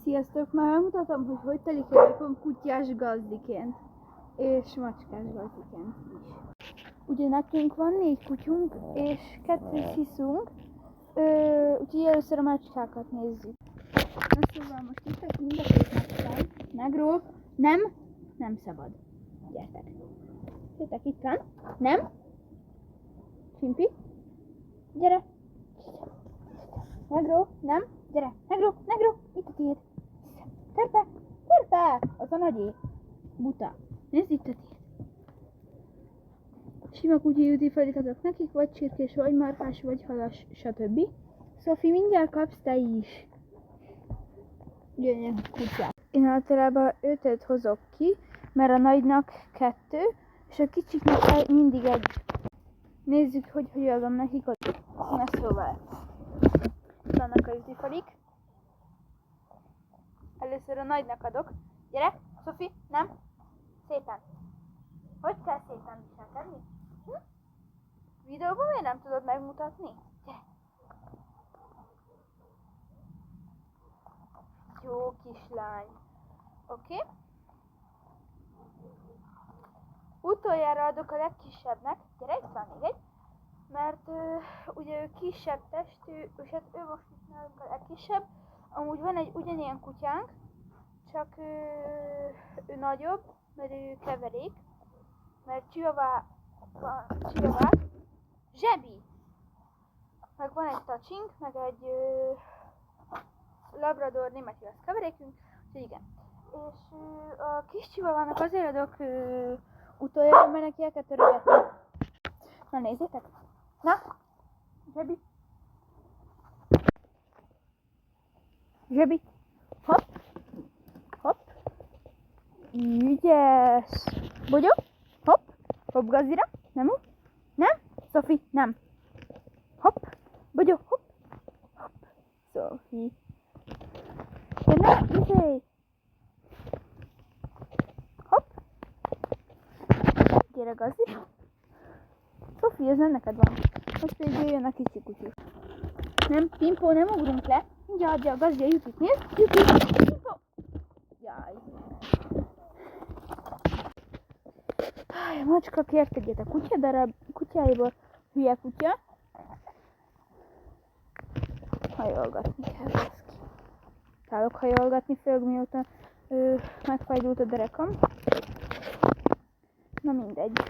Sziasztok! Már megmutatom, hogy telik a napom kutyás gazdiként. És macskás gazdiként is. Ugye nekünk van 4 kutyunk, és 2 sziszunk. Úgyhogy először a macskákat nézzük. Na szóval most itt mind a 2 macskánk. Negró, nem szabad. Gyertek. Jöttek itt van. Nem. Simpi. Gyere. Negró, nem. Gyere. Negró, itt a tiéd. Törpe. Az a nagyé. Buta. Nézd itt a tiéd. Sima kutyi juti fordíthatok nekik, vagy csirkés, vagy marhás, vagy halas, stb. Szofi, mindjárt kapsz te is. Gyönyörű kutyák. Én általában 5-öt hozok ki, mert a nagynak 2, és a kicsiknek mindig 1. Nézzük, hogy adom nekik ott. Na szóval. Vannak a jutifalik. Először a nagynak adok. Gyere, Szofi, nem? Szépen. Hogy kell szépen viselkedni? Videóban miért nem tudod megmutatni? Gyere. Jó kislány. Oké? Utoljára adok a legkisebbnek. Gyere, itt van még egy. Mert ugye ő kisebb testű, és hát ő most is nálunk a legkisebb. Amúgy van egy ugyanilyen kutyánk, csak ő nagyobb, mert ő keverék. Mert Chihuahua, Zsebi! Meg van egy tacsink, meg egy labrador német irasz keverékünk, úgyhogy igen. És a kis Chihuahuának azért adok utoljára, mert neki el kell törögetni. Na nézzétek! Na! Zsebi! Hopp! Ügyes! Bogyó! Hopp gazdira! Nem úgy? Nem? Szofi, nem! Hopp! Bogyó! Hopp! Szofi! De ne! Izé! Hopp! Gyere gazdira! Szofi, ez nem neked van. Most pedig jöjjön a kicsi kutyi. Nem, Pimpó, nem ugrunk le. Mindjárt adja a gazdi a jutit. Nézd, jutit! Pimpó! Jaj! A macska kért egyet a kutyadarab kutyáiból. Hülye kutya. Hajolgatni kell, baszki. Tálok hajolgatni, főleg mióta megfájdult a derekam. Na mindegy.